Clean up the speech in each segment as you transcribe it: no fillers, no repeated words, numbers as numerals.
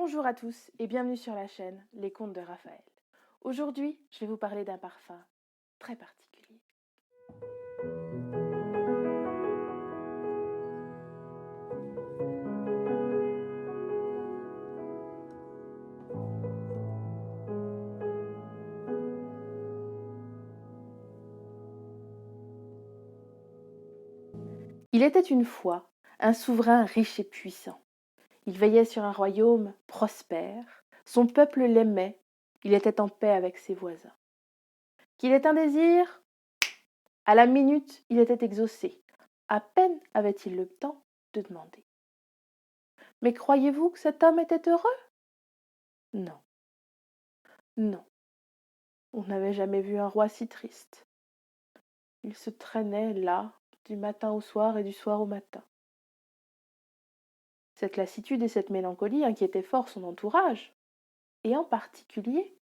Bonjour à tous et bienvenue sur la chaîne Les Contes de Raphaël. Aujourd'hui, je vais vous parler d'un parfum très particulier. Il était une fois un souverain riche et puissant. Il veillait sur un royaume prospère, son peuple l'aimait, il était en paix avec ses voisins. Qu'il ait un désir, à la minute, il était exaucé. À peine avait-il le temps de demander. Mais croyez-vous que cet homme était heureux? Non, non, on n'avait jamais vu un roi si triste. Il se traînait là, du matin au soir et du soir au matin. Cette lassitude et cette mélancolie inquiétaient fort son entourage, et en particulier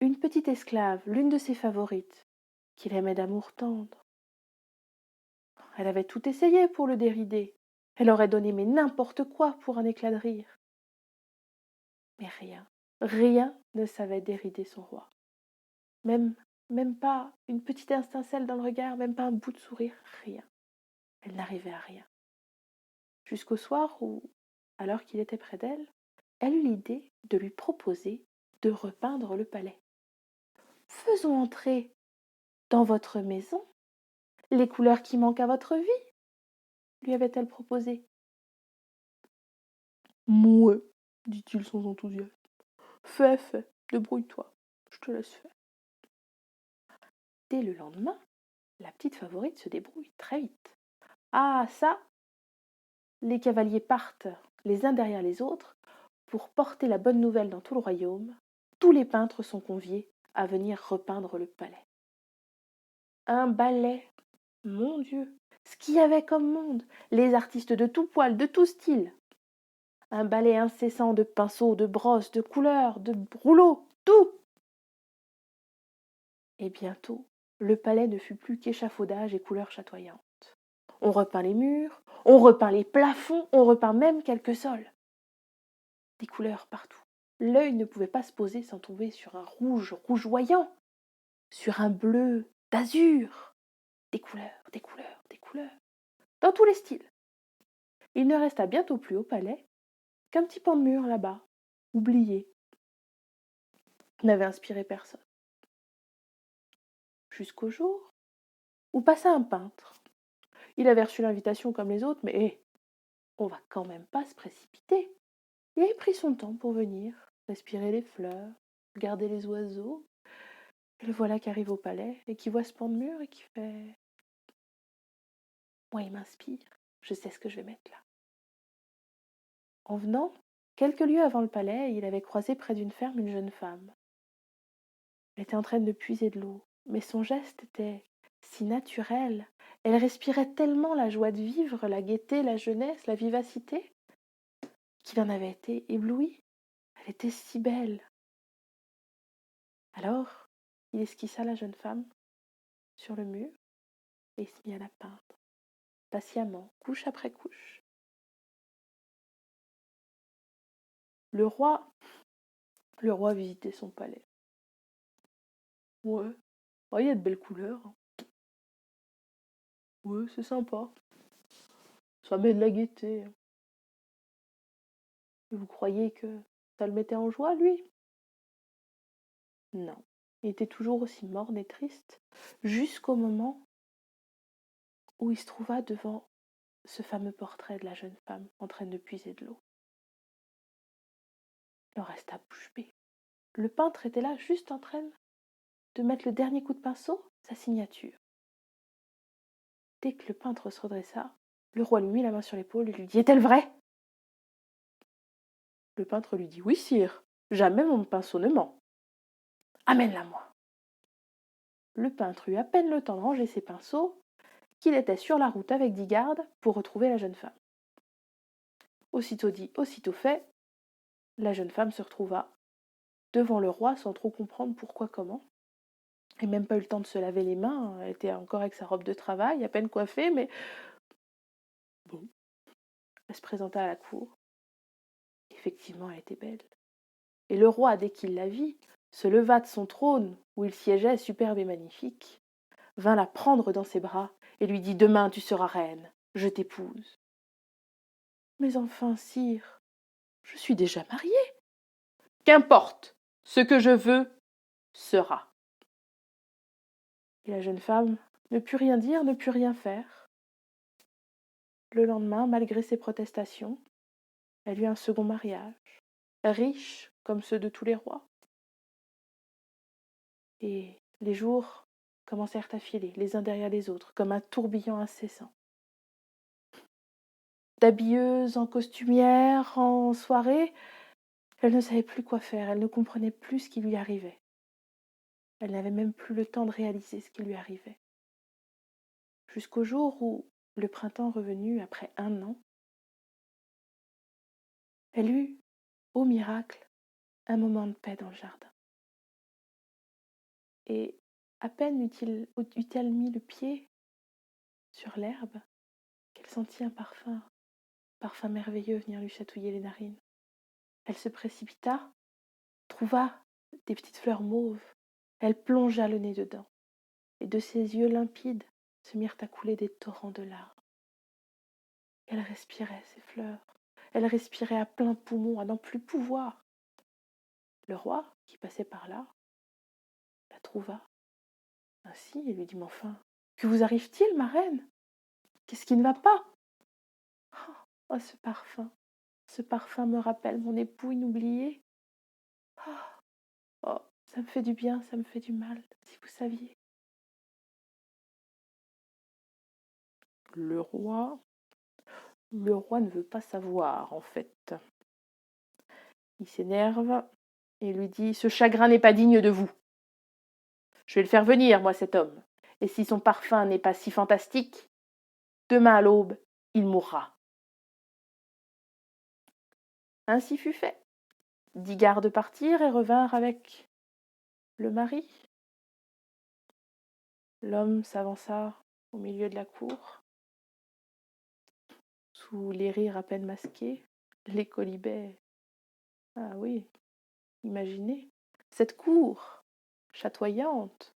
une petite esclave, l'une de ses favorites, qu'il aimait d'amour tendre. Elle avait tout essayé pour le dérider. Elle aurait donné mais n'importe quoi pour un éclat de rire. Mais rien, rien ne savait dérider son roi. Même, même pas une petite étincelle dans le regard, même pas un bout de sourire, rien. Elle n'arrivait à rien. Jusqu'au soir où, alors qu'il était près d'elle, elle eut l'idée de lui proposer de repeindre le palais. Faisons entrer dans votre maison les couleurs qui manquent à votre vie, lui avait-elle proposé. Mouais, dit-il sans enthousiasme. Fais, débrouille-toi, je te laisse faire. Dès le lendemain, la petite favorite se débrouille très vite. Ah ça, les cavaliers partent les uns derrière les autres pour porter la bonne nouvelle dans tout le royaume. Tous les peintres sont conviés à venir repeindre le palais. Un ballet, mon Dieu, ce qu'il y avait comme monde, les artistes de tout poil, de tout style. Un balai incessant de pinceaux, de brosses, de couleurs, de rouleaux, tout. Et bientôt, le palais ne fut plus qu'échafaudage et couleurs chatoyantes. On repeint les murs, on repeint les plafonds, on repeint même quelques sols. Des couleurs partout. L'œil ne pouvait pas se poser sans tomber sur un rouge rougeoyant, sur un bleu d'azur. Des couleurs, des couleurs, des couleurs, dans tous les styles. Il ne resta bientôt plus au palais qu'un petit pan de mur là-bas, oublié, n'avait inspiré personne. Jusqu'au jour où passa un peintre. Il avait reçu l'invitation comme les autres, mais on va quand même pas se précipiter. Il avait pris son temps pour venir, respirer les fleurs, regarder les oiseaux. Et le voilà qui arrive au palais et qui voit ce pan de mur et qui fait moi, il m'inspire, je sais ce que je vais mettre là. En venant, quelques lieues avant le palais, il avait croisé près d'une ferme une jeune femme. Elle était en train de puiser de l'eau, mais son geste était si naturel, elle respirait tellement la joie de vivre, la gaieté, la jeunesse, la vivacité, qu'il en avait été ébloui. Elle était si belle. Alors, il esquissa la jeune femme sur le mur et se mit à la peindre, patiemment, couche après couche. Le roi, le roi visitait son palais. Ouais, il y a de belles couleurs. Ouais, c'est sympa. Ça met de la gaieté. Et vous croyez que ça le mettait en joie, lui? Non. Il était toujours aussi morne et triste, jusqu'au moment où il se trouva devant ce fameux portrait de la jeune femme en train de puiser de l'eau. Il en resta bouche bée. Le peintre était là, juste en train de mettre le dernier coup de pinceau, sa signature. Dès que le peintre se redressa, le roi lui mit la main sur l'épaule et lui dit « Est-elle vraie ?» Le peintre lui dit « Oui, sire, jamais mon pinceau ne ment. Amène-la-moi. » Le peintre eut à peine le temps de ranger ses pinceaux qu'il était sur la route avec 10 gardes pour retrouver la jeune femme. Aussitôt dit, aussitôt fait, la jeune femme se retrouva devant le roi sans trop comprendre pourquoi, comment. Et même pas eu le temps de se laver les mains, elle était encore avec sa robe de travail, à peine coiffée, mais bon. Elle se présenta à la cour. Et qu'effectivement elle était belle. Et le roi, dès qu'il la vit, se leva de son trône, où il siégeait superbe et magnifique, vint la prendre dans ses bras, et lui dit « Demain tu seras reine, je t'épouse. » « Mais enfin, sire, je suis déjà mariée. »« Qu'importe, ce que je veux sera. » Et la jeune femme ne put rien dire, ne put rien faire. Le lendemain, malgré ses protestations, elle eut un second mariage, riche comme ceux de tous les rois. Et les jours commencèrent à filer, les uns derrière les autres, comme un tourbillon incessant. D'habilleuse en costumière, en soirée, elle ne savait plus quoi faire, elle ne comprenait plus ce qui lui arrivait. Elle n'avait même plus le temps de réaliser ce qui lui arrivait. Jusqu'au jour où, le printemps revenu après 1 an, elle eut, ô miracle, un moment de paix dans le jardin. Et à peine eut-elle mis le pied sur l'herbe qu'elle sentit un parfum merveilleux venir lui chatouiller les narines. Elle se précipita, trouva des petites fleurs mauves. Elle plongea le nez dedans, et de ses yeux limpides se mirent à couler des torrents de larmes. Elle respirait ces fleurs, elle respirait à plein poumon, à n'en plus pouvoir. Le roi, qui passait par là, la trouva ainsi et lui dit « Mais enfin, que vous arrive-t-il, ma reine? Qu'est-ce qui ne va pas? Oh, ce parfum me rappelle mon époux inoublié. Oh, ça me fait du bien, ça me fait du mal, si vous saviez. » Le roi ne veut pas savoir, en fait. Il s'énerve et lui dit « Ce chagrin n'est pas digne de vous. Je vais le faire venir, moi, cet homme. Et si son parfum n'est pas si fantastique, demain à l'aube, il mourra. » Ainsi fut fait. 10 gardes partirent et revinrent avec le mari. L'homme s'avança au milieu de la cour. Sous les rires à peine masqués, les quolibets. Ah oui, imaginez, cette cour chatoyante,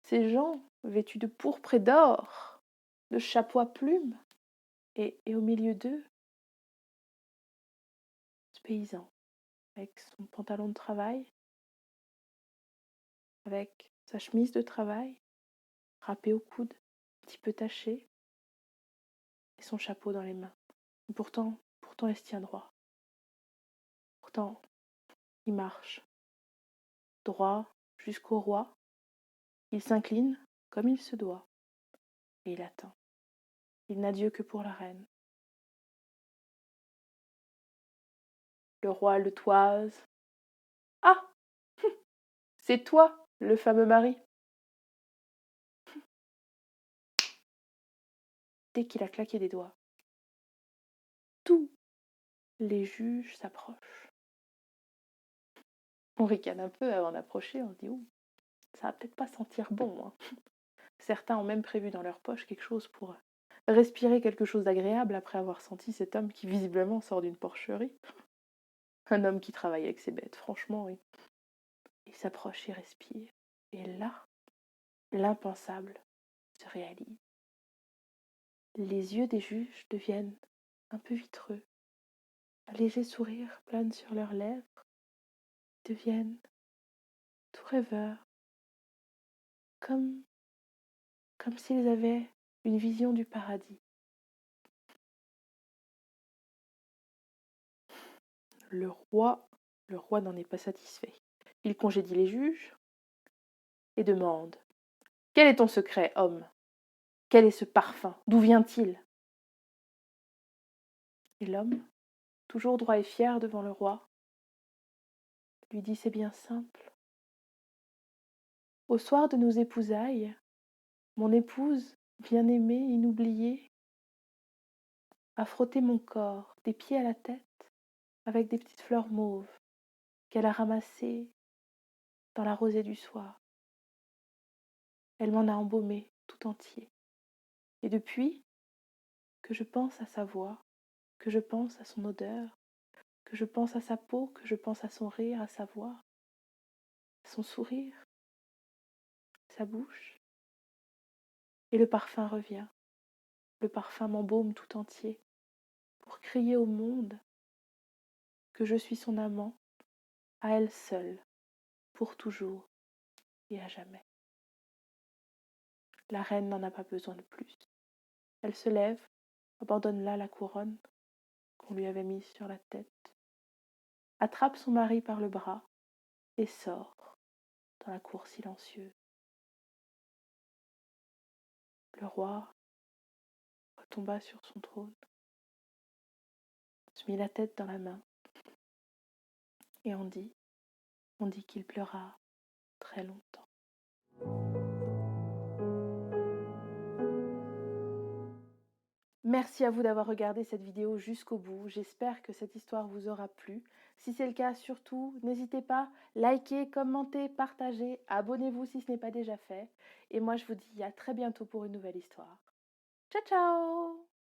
ces gens vêtus de pourpre et d'or, de chapeaux à plumes, et au milieu d'eux, ce paysan, avec son pantalon de travail, avec sa chemise de travail, râpée au coude, un petit peu tachée, et son chapeau dans les mains. Et pourtant, il se tient droit. Pourtant, il marche droit jusqu'au roi. Il s'incline comme il se doit, et il attend. Il n'a Dieu que pour la reine. Le roi le toise. « Ah, c'est toi, le fameux mari. » Dès qu'il a claqué des doigts, tous les juges s'approchent. On ricane un peu avant d'approcher, on se dit « Ouh, ça va peut-être pas sentir bon. » hein. Certains ont même prévu dans leur poche quelque chose pour respirer quelque chose d'agréable après avoir senti cet homme qui visiblement sort d'une porcherie. Un homme qui travaille avec ses bêtes, franchement, oui. Il s'approche, il respire. Et là, l'impensable se réalise. Les yeux des juges deviennent un peu vitreux. Un léger sourire plane sur leurs lèvres. Ils deviennent tout rêveurs. Comme s'ils avaient une vision du paradis. Le roi n'en est pas satisfait. Il congédie les juges et demande « Quel est ton secret, homme? Quel est ce parfum? D'où vient-il » Et l'homme, toujours droit et fier devant le roi, lui dit « C'est bien simple. Au soir de nos épousailles, mon épouse, bien-aimée, inoubliée, a frotté mon corps des pieds à la tête avec des petites fleurs mauves qu'elle a ramassées dans la rosée du soir. Elle m'en a embaumé tout entier. Et depuis que je pense à sa voix, que je pense à son odeur, que je pense à sa peau, que je pense à son rire, à sa voix, à son sourire, sa bouche. Et le parfum revient, le parfum m'embaume tout entier pour crier au monde que je suis son amant, à elle seule, pour toujours et à jamais. La reine n'en a pas besoin de plus. Elle se lève, abandonne là la couronne qu'on lui avait mise sur la tête, attrape son mari par le bras et sort dans la cour silencieuse. Le roi retomba sur son trône, se mit la tête dans la main, et on dit qu'il pleura très longtemps. Merci à vous d'avoir regardé cette vidéo jusqu'au bout. J'espère que cette histoire vous aura plu. Si c'est le cas, surtout, n'hésitez pas, likez, commentez, partagez, abonnez-vous si ce n'est pas déjà fait. Et moi, je vous dis à très bientôt pour une nouvelle histoire. Ciao, ciao!